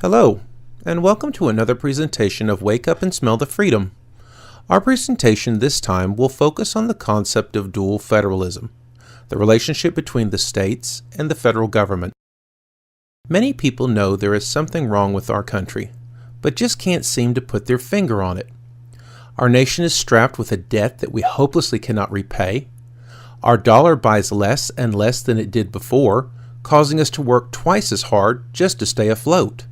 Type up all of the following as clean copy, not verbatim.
Hello, and welcome to another presentation of Wake Up and Smell the Freedom. Our presentation this time will focus on the concept of dual federalism, the relationship between the states and the federal government. Many people know there is something wrong with our country, but just can't seem to put their finger on it. Our nation is strapped with a debt that we hopelessly cannot repay. Our dollar buys less and less than it did before, causing us to work twice as hard just to stay afloat.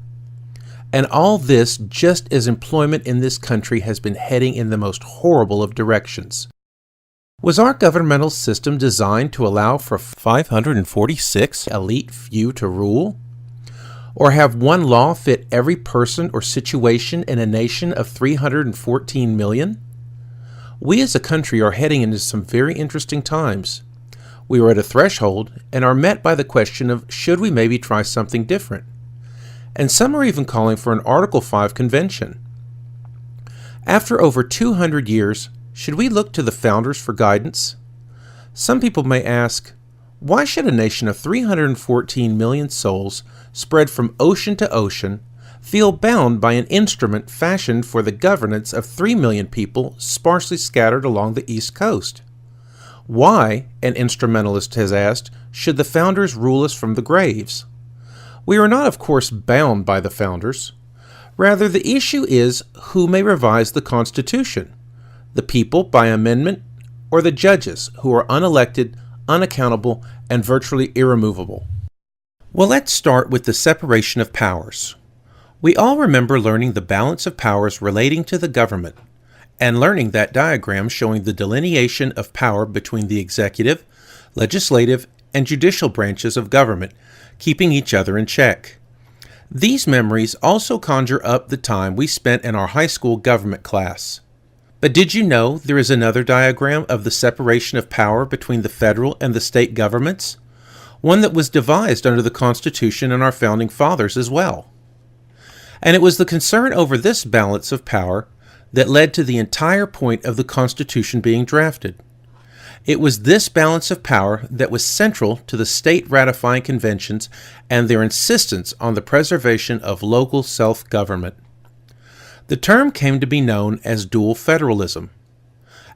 And all this just as employment in this country has been heading in the most horrible of directions. Was our governmental system designed to allow for 546 elite few to rule? Or have one law fit every person or situation in a nation of 314 million? We as a country are heading into some very interesting times. We are at a threshold and are met by the question of should we maybe try something different? And some are even calling for an Article 5 convention. After over 200 years, should we look to the founders for guidance? Some people may ask, why should a nation of 314 million souls, spread from ocean to ocean, feel bound by an instrument fashioned for the governance of 3 million people sparsely scattered along the East Coast? Why, an instrumentalist has asked, should the founders rule us from the graves? We are not, of course, bound by the founders. Rather, the issue is who may revise the Constitution, the people by amendment, or the judges who are unelected, unaccountable, and virtually irremovable. Well, let's start with the separation of powers. We all remember learning the balance of powers relating to the government, and learning that diagram showing the delineation of power between the executive, legislative, and judicial branches of government, keeping each other in check. These memories also conjure up the time we spent in our high school government class. But did you know there is another diagram of the separation of power between the federal and the state governments? One that was devised under the Constitution and our founding fathers as well. And it was the concern over this balance of power that led to the entire point of the Constitution being drafted. It was this balance of power that was central to the state ratifying conventions and their insistence on the preservation of local self-government. The term came to be known as dual federalism.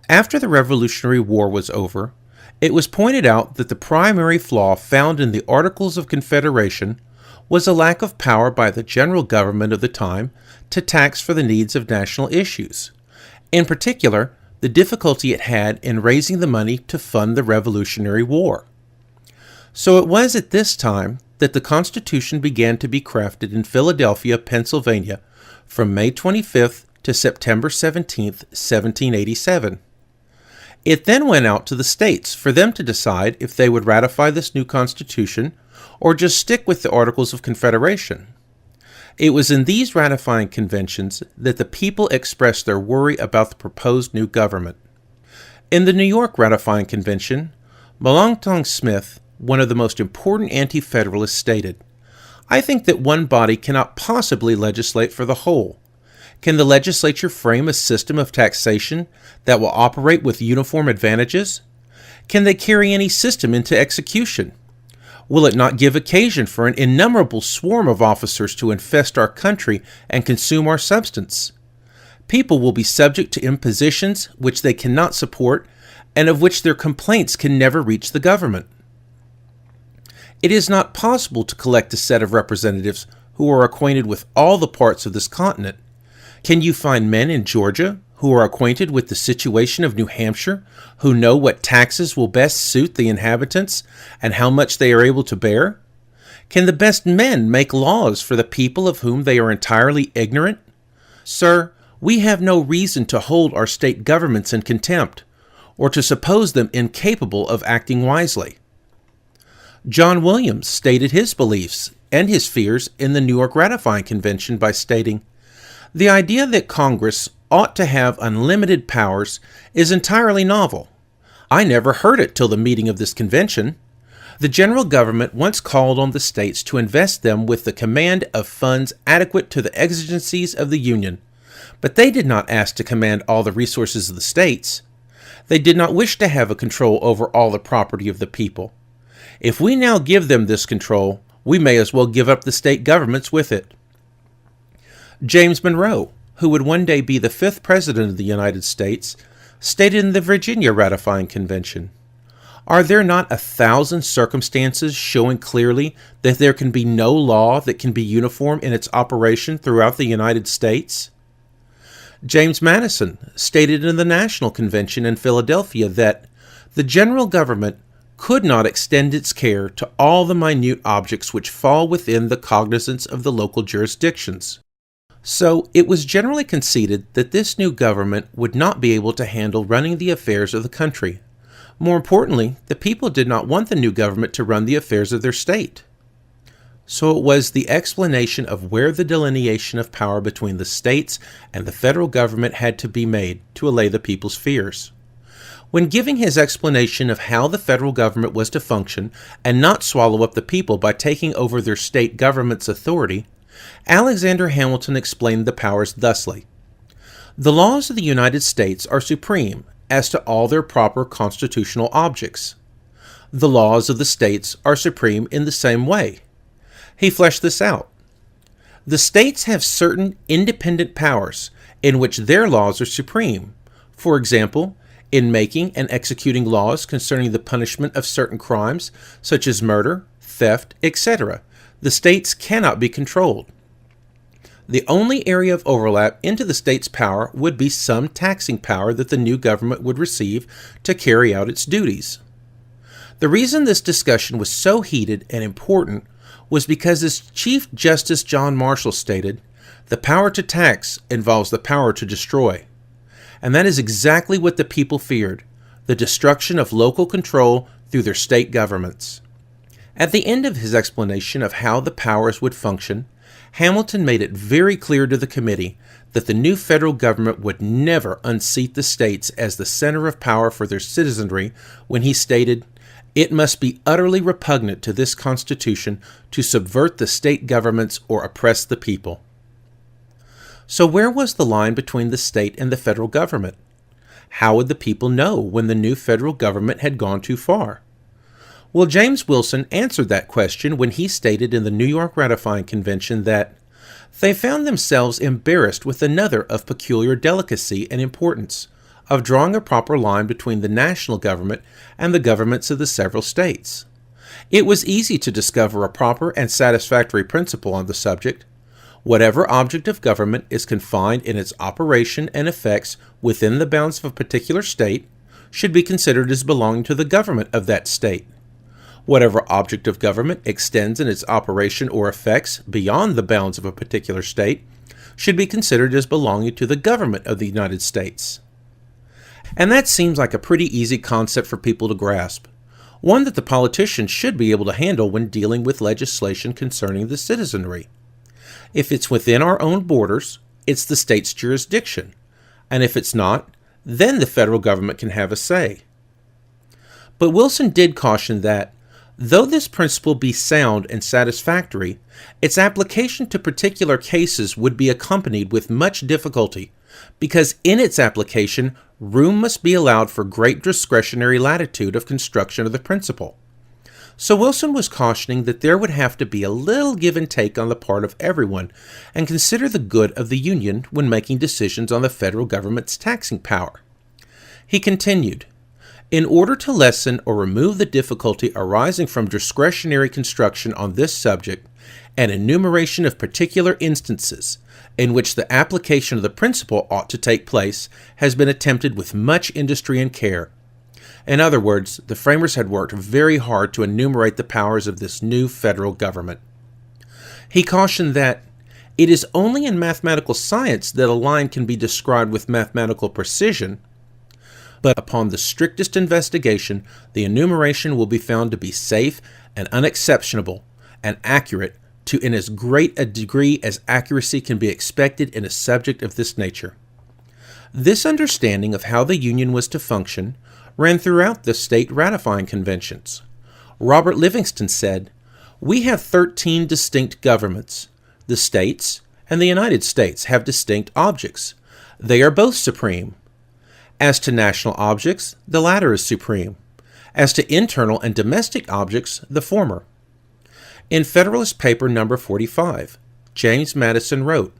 After the Revolutionary War was over, it was pointed out that the primary flaw found in the Articles of Confederation was a lack of power by the general government of the time to tax for the needs of national issues. In particular, the difficulty it had in raising the money to fund the Revolutionary War. So it was at this time that the Constitution began to be crafted in Philadelphia, Pennsylvania, from May 25th to September 17th, 1787. It then went out to the states for them to decide if they would ratify this new Constitution or just stick with the Articles of Confederation. It was in these ratifying conventions that the people expressed their worry about the proposed new government. In the New York ratifying convention, Melancthon Smith, one of the most important anti-federalists, stated, "I think that one body cannot possibly legislate for the whole. Can the legislature frame a system of taxation that will operate with uniform advantages? Can they carry any system into execution? Will it not give occasion for an innumerable swarm of officers to infest our country and consume our substance? People will be subject to impositions which they cannot support and of which their complaints can never reach the government. It is not possible to collect a set of representatives who are acquainted with all the parts of this continent. Can you find men in Georgia who are acquainted with the situation of New Hampshire, who know what taxes will best suit the inhabitants and how much they are able to bear? Can the best men make laws for the people of whom they are entirely ignorant? Sir, we have no reason to hold our state governments in contempt, or to suppose them incapable of acting wisely." John Williams stated his beliefs and his fears in the New York ratifying convention by stating, "The idea that Congress ought to have unlimited powers is entirely novel. I never heard it till the meeting of this convention. The general government once called on the states to invest them with the command of funds adequate to the exigencies of the Union, but they did not ask to command all the resources of the states. They did not wish to have a control over all the property of the people. If we now give them this control, we may as well give up the state governments with it." James Monroe, who would one day be the 5th President of the United States, stated in the Virginia Ratifying Convention, "Are there not 1,000 circumstances showing clearly that there can be no law that can be uniform in its operation throughout the United States?" James Madison stated in the National Convention in Philadelphia that the general government could not extend its care to all the minute objects which fall within the cognizance of the local jurisdictions. So it was generally conceded that this new government would not be able to handle running the affairs of the country. More importantly, the people did not want the new government to run the affairs of their state. So it was the explanation of where the delineation of power between the states and the federal government had to be made to allay the people's fears. When giving his explanation of how the federal government was to function and not swallow up the people by taking over their state government's authority, Alexander Hamilton explained the powers thusly. "The laws of the United States are supreme as to all their proper constitutional objects. The laws of the states are supreme in the same way." He fleshed this out. "The states have certain independent powers in which their laws are supreme. For example, in making and executing laws concerning the punishment of certain crimes, such as murder, theft, etc., the states cannot be controlled. The only area of overlap into the state's power would be some taxing power that the new government would receive to carry out its duties." The reason this discussion was so heated and important was because, as Chief Justice John Marshall stated, "The power to tax involves the power to destroy." And that is exactly what the people feared, the destruction of local control through their state governments. At the end of his explanation of how the powers would function, Hamilton made it very clear to the committee that the new federal government would never unseat the states as the center of power for their citizenry when he stated, "It must be utterly repugnant to this Constitution to subvert the state governments or oppress the people." So where was the line between the state and the federal government? How would the people know when the new federal government had gone too far? Well, James Wilson answered that question when he stated in the New York Ratifying Convention that they found themselves embarrassed with another of peculiar delicacy and importance, of drawing a proper line between the national government and the governments of the several states. It was easy to discover a proper and satisfactory principle on the subject. Whatever object of government is confined in its operation and effects within the bounds of a particular state should be considered as belonging to the government of that state. Whatever object of government extends in its operation or effects beyond the bounds of a particular state should be considered as belonging to the government of the United States. And that seems like a pretty easy concept for people to grasp, one that the politicians should be able to handle when dealing with legislation concerning the citizenry. If it's within our own borders, it's the state's jurisdiction, and if it's not, then the federal government can have a say. But Wilson did caution that, though this principle be sound and satisfactory, its application to particular cases would be accompanied with much difficulty, because in its application, room must be allowed for great discretionary latitude of construction of the principle. So Wilson was cautioning that there would have to be a little give and take on the part of everyone, and consider the good of the Union when making decisions on the federal government's taxing power. He continued, "In order to lessen or remove the difficulty arising from discretionary construction on this subject, an enumeration of particular instances in which the application of the principle ought to take place has been attempted with much industry and care." In other words, the framers had worked very hard to enumerate the powers of this new federal government. He cautioned that it is only in mathematical science that a line can be described with mathematical precision, but upon the strictest investigation, the enumeration will be found to be safe and unexceptionable and accurate to in as great a degree as accuracy can be expected in a subject of this nature. This understanding of how the Union was to function ran throughout the state ratifying conventions. Robert Livingston said, "We have 13 distinct governments. The states and the United States have distinct objects. They are both supreme. As to national objects, the latter is supreme. As to internal and domestic objects, the former." In Federalist Paper No. 45, James Madison wrote,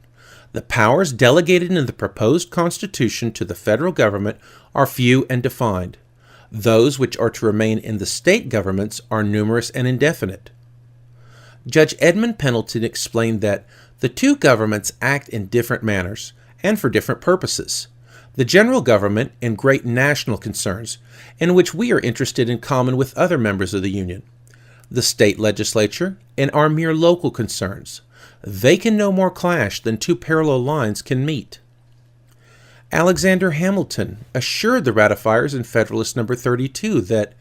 The powers delegated in the proposed Constitution to the federal government are few and defined. Those which are to remain in the state governments are numerous and indefinite. Judge Edmund Pendleton explained that the two governments act in different manners and for different purposes. The general government in great national concerns, in which we are interested in common with other members of the Union. The state legislature in our mere local concerns. They can no more clash than two parallel lines can meet. Alexander Hamilton assured the ratifiers in Federalist No. 32 that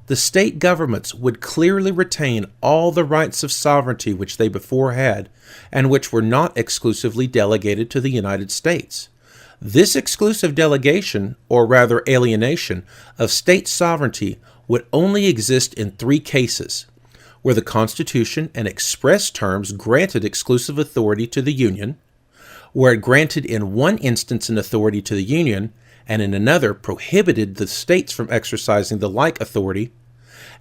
the state governments would clearly retain all the rights of sovereignty which they before had, and which were not exclusively delegated to the United States. This exclusive delegation, or rather alienation, of state sovereignty would only exist in three cases: where the Constitution in express terms granted exclusive authority to the Union, where it granted in one instance an authority to the Union, and in another prohibited the states from exercising the like authority,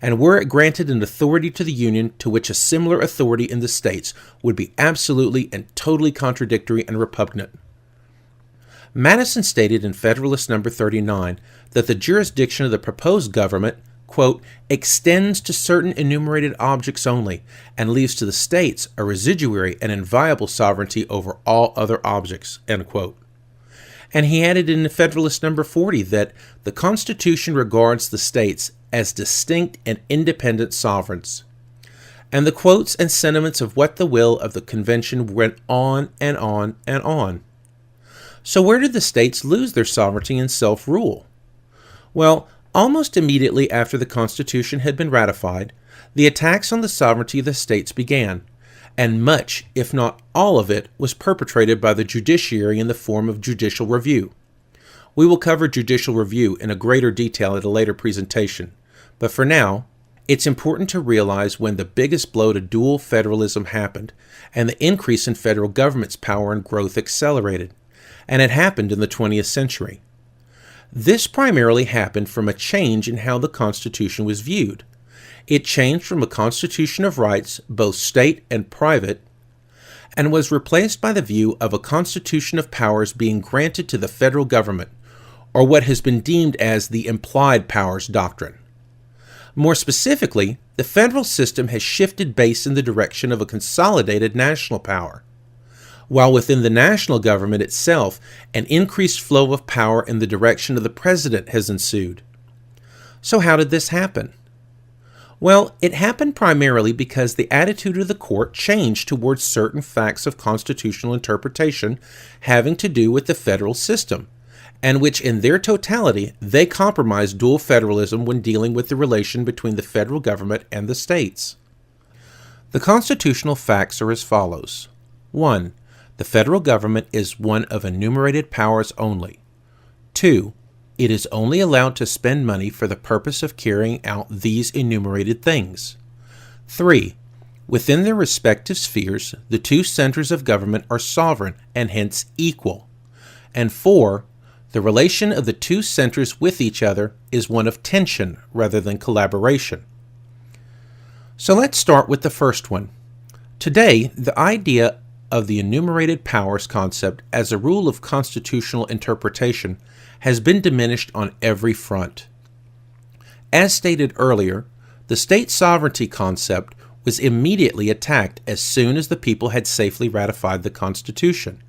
and where it granted an authority to the Union to which a similar authority in the states would be absolutely and totally contradictory and repugnant. Madison stated in Federalist No. 39 that the jurisdiction of the proposed government, quote, extends to certain enumerated objects only, and leaves to the states a residuary and inviolable sovereignty over all other objects, end quote. And he added in Federalist No. 40 that the Constitution regards the states as distinct and independent sovereigns. And the quotes and sentiments of what the will of the convention went on and on and on. So where did the states lose their sovereignty and self-rule? Well, almost immediately after the Constitution had been ratified, the attacks on the sovereignty of the states began, and much, if not all of it, was perpetrated by the judiciary in the form of judicial review. We will cover judicial review in a greater detail at a later presentation, but for now, it's important to realize when the biggest blow to dual federalism happened, and the increase in federal government's power and growth accelerated, and it happened in the 20th century. This primarily happened from a change in how the Constitution was viewed. It changed from a constitution of rights, both state and private, and was replaced by the view of a constitution of powers being granted to the federal government, or what has been deemed as the implied powers doctrine. More specifically, the federal system has shifted base in the direction of a consolidated national power, while within the national government itself, an increased flow of power in the direction of the president has ensued. So how did this happen? Well, it happened primarily because the attitude of the court changed towards certain facts of constitutional interpretation having to do with the federal system, and which in their totality they compromised dual federalism when dealing with the relation between the federal government and the states. The constitutional facts are as follows. 1. The federal government is one of enumerated powers only. 2. It is only allowed to spend money for the purpose of carrying out these enumerated things. 3. Within their respective spheres, the two centers of government are sovereign and hence equal. And 4. The relation of the two centers with each other is one of tension rather than collaboration. So let's start with the first one. Today, the idea of the enumerated powers concept as a rule of constitutional interpretation has been diminished on every front. As stated earlier, the state sovereignty concept was immediately attacked as soon as the people had safely ratified the Constitution.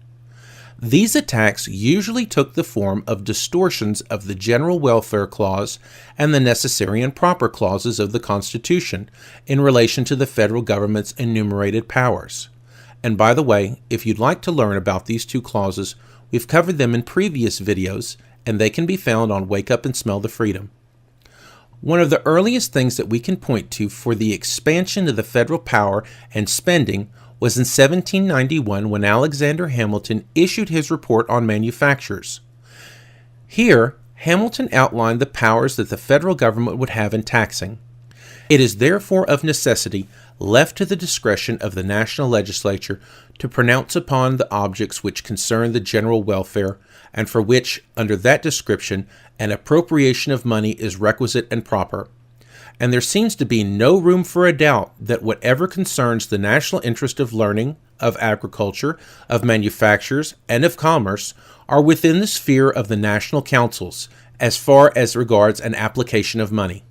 These attacks usually took the form of distortions of the General Welfare Clause and the Necessary and Proper Clauses of the Constitution in relation to the federal government's enumerated powers. And by the way, if you'd like to learn about these two clauses, we've covered them in previous videos, and they can be found on Wake Up and Smell the Freedom. One of the earliest things that we can point to for the expansion of the federal power and spending was in 1791 when Alexander Hamilton issued his report on manufactures. Here, Hamilton outlined the powers that the federal government would have in taxing. It is therefore of necessity left to the discretion of the national legislature to pronounce upon the objects which concern the general welfare, and for which, under that description, an appropriation of money is requisite and proper. and there seems to be no room for a doubt that whatever concerns the national interest of learning, of agriculture, of manufactures, and of commerce are within the sphere of the national councils, as far as regards an application of money.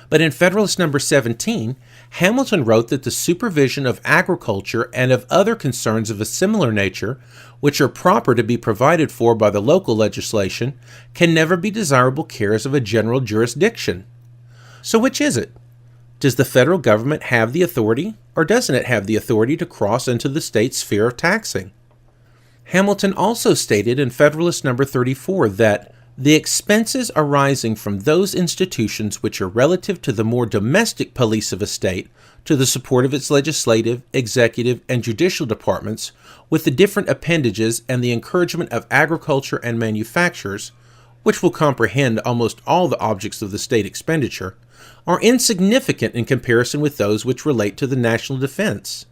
But in Federalist Number 17, Hamilton wrote that the supervision of agriculture and of other concerns of a similar nature, which are proper to be provided for by the local legislation, can never be desirable cares of a general jurisdiction. So which is it? Does the federal government have the authority, or doesn't it have the authority to cross into the state's sphere of taxing? Hamilton also stated in Federalist Number 34 that the expenses arising from those institutions which are relative to the more domestic police of a state, to the support of its legislative, executive, and judicial departments, with the different appendages and the encouragement of agriculture and manufactures, which will comprehend almost all the objects of the state expenditure, are insignificant in comparison with those which relate to the national defense.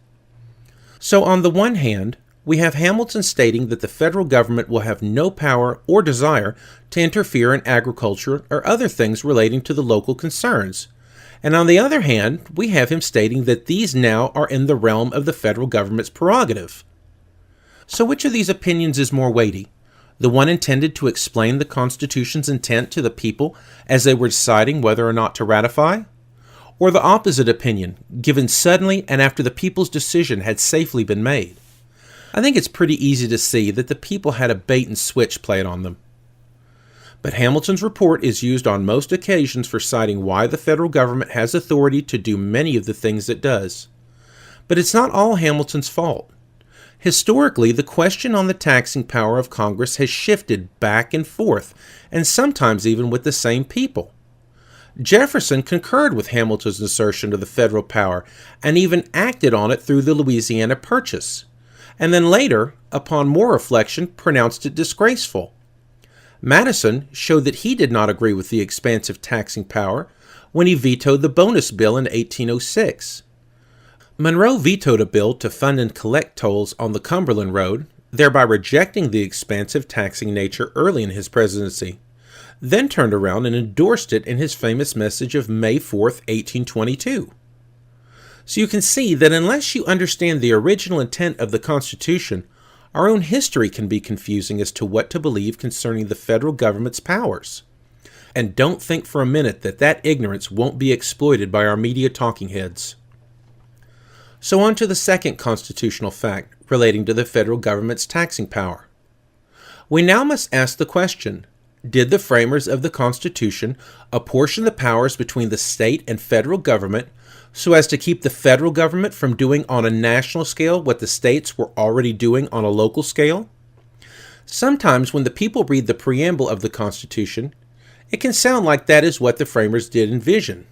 So on the one hand, we have Hamilton stating that the federal government will have no power or desire to interfere in agriculture or other things relating to the local concerns. And on the other hand, we have him stating that these now are in the realm of the federal government's prerogative. So which of these opinions is more weighty? The one intended to explain the Constitution's intent to the people as they were deciding whether or not to ratify? Or the opposite opinion, given suddenly and after the people's decision had safely been made? I think it's pretty easy to see that the people had a bait and switch played on them. But Hamilton's report is used on most occasions for citing why the federal government has authority to do many of the things it does. But it's not all Hamilton's fault. Historically, the question on the taxing power of Congress has shifted back and forth, and sometimes even with the same people. Jefferson concurred with Hamilton's assertion of the federal power and even acted on it through the Louisiana Purchase, and then later, upon more reflection, pronounced it disgraceful. Madison showed that he did not agree with the expansive taxing power when he vetoed the bonus bill in 1806. Monroe vetoed a bill to fund and collect tolls on the Cumberland Road, thereby rejecting the expansive taxing nature early in his presidency, then turned around and endorsed it in his famous message of May 4, 1822. So you can see that unless you understand the original intent of the Constitution, our own history can be confusing as to what to believe concerning the federal government's powers. And don't think for a minute that that ignorance won't be exploited by our media talking heads. So on to the second constitutional fact relating to the federal government's taxing power. We now must ask the question, did the framers of the Constitution apportion the powers between the state and federal government so as to keep the federal government from doing on a national scale what the states were already doing on a local scale? Sometimes when the people read the preamble of the Constitution, it can sound like that is what the framers did envision.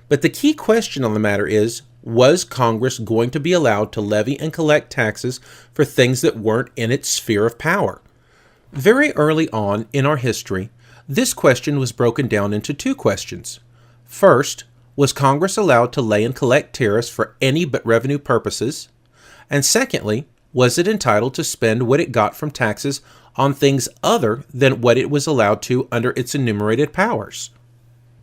But the key question on the matter is, was Congress going to be allowed to levy and collect taxes for things that weren't in its sphere of power? Very early on in our history, this question was broken down into two questions. First, was Congress allowed to lay and collect tariffs for any but revenue purposes? And secondly, was it entitled to spend what it got from taxes on things other than what it was allowed to under its enumerated powers?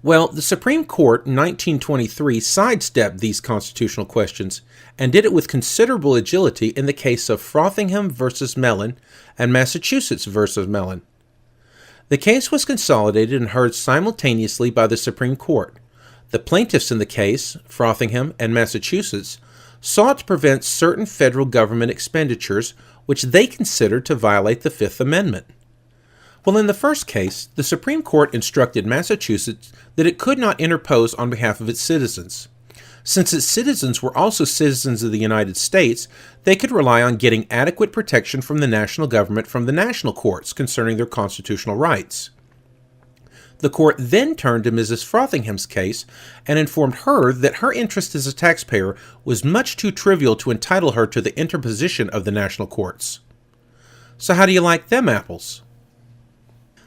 Well, the Supreme Court in 1923 sidestepped these constitutional questions and did it with considerable agility in the case of Frothingham versus Mellon and Massachusetts versus Mellon. The case was consolidated and heard simultaneously by the Supreme Court. The plaintiffs in the case, Frothingham and Massachusetts, sought to prevent certain federal government expenditures which they considered to violate the Fifth Amendment. Well, in the first case, the Supreme Court instructed Massachusetts that it could not interpose on behalf of its citizens. Since its citizens were also citizens of the United States, they could rely on getting adequate protection from the national government from the national courts concerning their constitutional rights. The court then turned to Mrs. Frothingham's case and informed her that her interest as a taxpayer was much too trivial to entitle her to the interposition of the national courts. So how do you like them apples?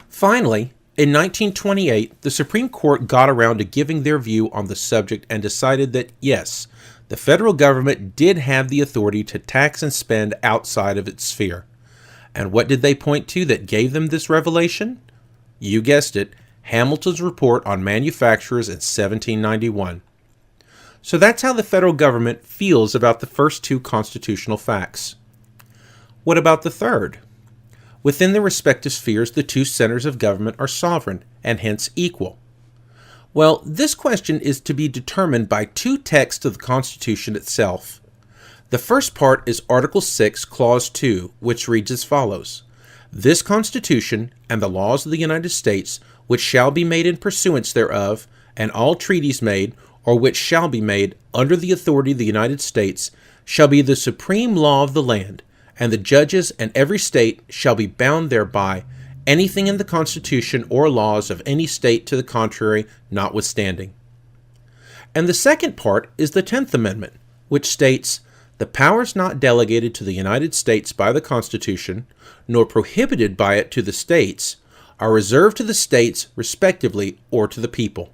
Finally, in 1928, the Supreme Court got around to giving their view on the subject and decided that, yes, the federal government did have the authority to tax and spend outside of its sphere. And what did they point to that gave them this revelation? You guessed it, Hamilton's report on manufacturers in 1791. So that's how the federal government feels about the first two constitutional facts. What about the third? Within their respective spheres, the two centers of government are sovereign and hence equal. Well, this question is to be determined by two texts of the Constitution itself. The first part is Article 6, Clause 2, which reads as follows: "This Constitution and the laws of the United States, which shall be made in pursuance thereof, and all treaties made, or which shall be made under the authority of the United States, shall be the supreme law of the land, and the judges and every state shall be bound thereby, anything in the Constitution or laws of any state to the contrary notwithstanding." And the second part is the 10th Amendment, which states, "The powers not delegated to the United States by the Constitution, nor prohibited by it to the states, are reserved to the states respectively or to the people."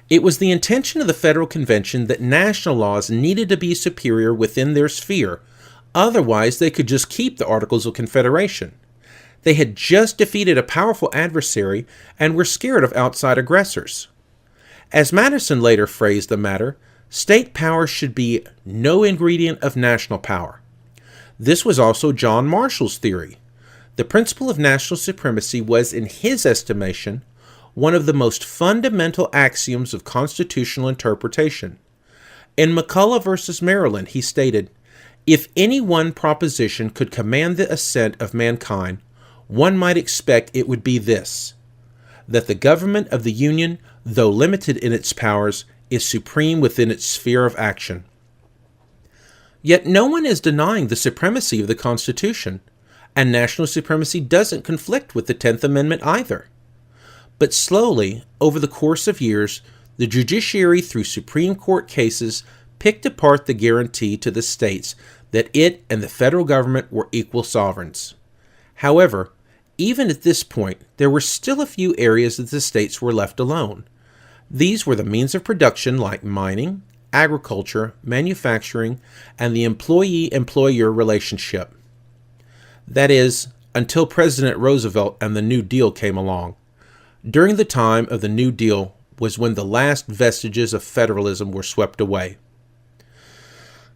It was the intention of the Federal Convention that national laws needed to be superior within their sphere, otherwise they could just keep the Articles of Confederation. They had just defeated a powerful adversary and were scared of outside aggressors. As Madison later phrased the matter, state power should be no ingredient of national power. This was also John Marshall's theory. The principle of national supremacy was, in his estimation, one of the most fundamental axioms of constitutional interpretation. In McCulloch v. Maryland, he stated, "If any one proposition could command the assent of mankind, one might expect it would be this: that the government of the Union, though limited in its powers, is supreme within its sphere of action." Yet no one is denying the supremacy of the Constitution, and national supremacy doesn't conflict with the 10th Amendment either. But slowly, over the course of years, the judiciary through Supreme Court cases picked apart the guarantee to the states that it and the federal government were equal sovereigns. However, even at this point, there were still a few areas that the states were left alone. These were the means of production like mining, agriculture, manufacturing, and the employee-employer relationship. That is, until President Roosevelt and the New Deal came along. During the time of the New Deal was when the last vestiges of federalism were swept away.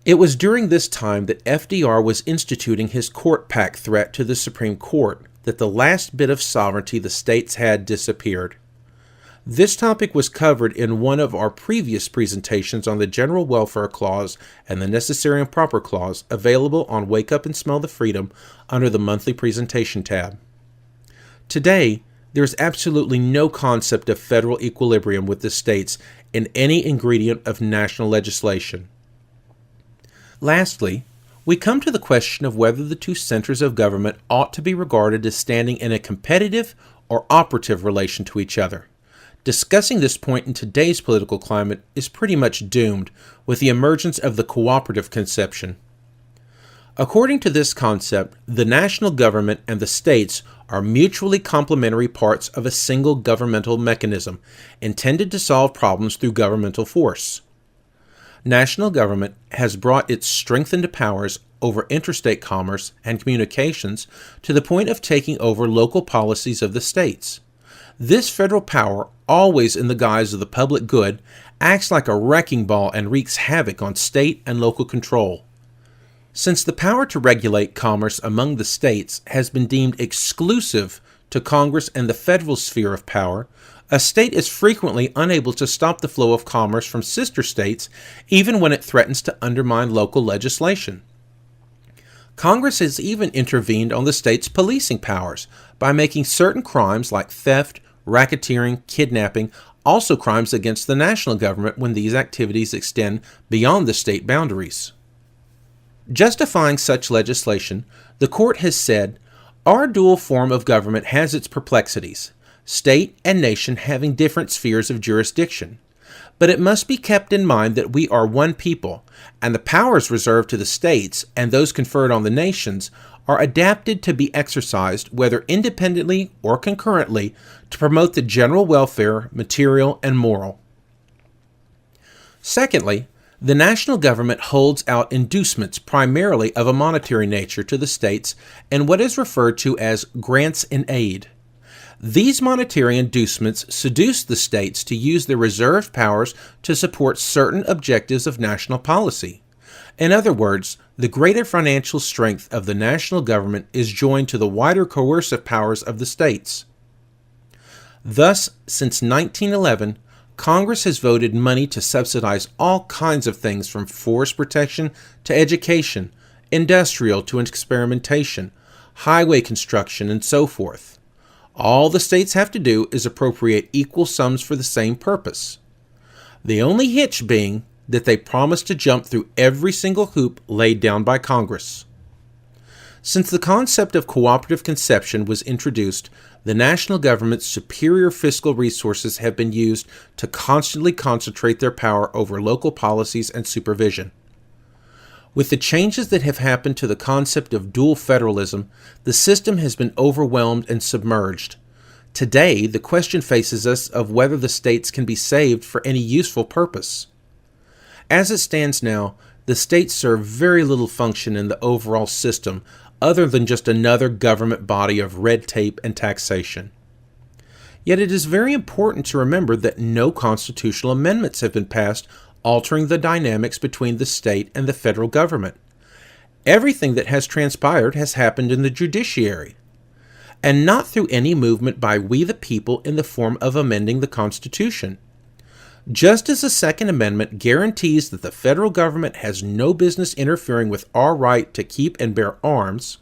It was during this time that FDR was instituting his court pack threat to the Supreme Court that the last bit of sovereignty the states had disappeared. This topic was covered in one of our previous presentations on the General Welfare Clause and the Necessary and Proper Clause, available on Wake Up and Smell the Freedom under the Monthly Presentation tab. Today, there is absolutely no concept of federal equilibrium with the states in any ingredient of national legislation. Lastly, we come to the question of whether the two centers of government ought to be regarded as standing in a competitive or operative relation to each other. Discussing this point in today's political climate is pretty much doomed with the emergence of the cooperative conception. According to this concept, the national government and the states are mutually complementary parts of a single governmental mechanism intended to solve problems through governmental force. National government has brought its strengthened powers over interstate commerce and communications to the point of taking over local policies of the states. This federal power, always in the guise of the public good, acts like a wrecking ball and wreaks havoc on state and local control. Since the power to regulate commerce among the states has been deemed exclusive to Congress and the federal sphere of power, a state is frequently unable to stop the flow of commerce from sister states, even when it threatens to undermine local legislation. Congress has even intervened on the state's policing powers by making certain crimes like theft, racketeering, kidnapping, also crimes against the national government when these activities extend beyond the state boundaries. Justifying such legislation, the court has said, "Our dual form of government has its perplexities, state and nation having different spheres of jurisdiction. But it must be kept in mind that we are one people, and the powers reserved to the states and those conferred on the nations are adapted to be exercised, whether independently or concurrently, to promote the general welfare, material and moral." Secondly, the national government holds out inducements primarily of a monetary nature to the states in what is referred to as grants and aid. These monetary inducements seduce the states to use their reserved powers to support certain objectives of national policy. In other words, the greater financial strength of the national government is joined to the wider coercive powers of the states. Thus, since 1911, Congress has voted money to subsidize all kinds of things from forest protection to education, industrial to experimentation, highway construction, and so forth. All the states have to do is appropriate equal sums for the same purpose. The only hitch being that they promise to jump through every single hoop laid down by Congress. Since the concept of cooperative conception was introduced, the national government's superior fiscal resources have been used to constantly concentrate their power over local policies and supervision. With the changes that have happened to the concept of dual federalism, the system has been overwhelmed and submerged. Today, the question faces us of whether the states can be saved for any useful purpose. As it stands now, the states serve very little function in the overall system other than just another government body of red tape and taxation. Yet it is very important to remember that no constitutional amendments have been passed altering the dynamics between the state and the federal government. Everything that has transpired has happened in the judiciary, and not through any movement by we the people in the form of amending the Constitution. Just as the Second Amendment guarantees that the federal government has no business interfering with our right to keep and bear arms,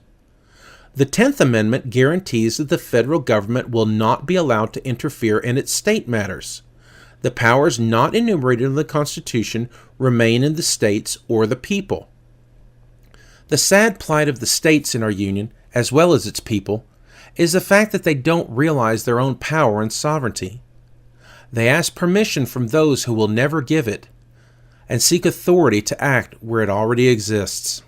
the 10th Amendment guarantees that the federal government will not be allowed to interfere in its state matters. The powers not enumerated in the Constitution remain in the states or the people. The sad plight of the states in our Union, as well as its people, is the fact that they don't realize their own power and sovereignty. They ask permission from those who will never give it, and seek authority to act where it already exists.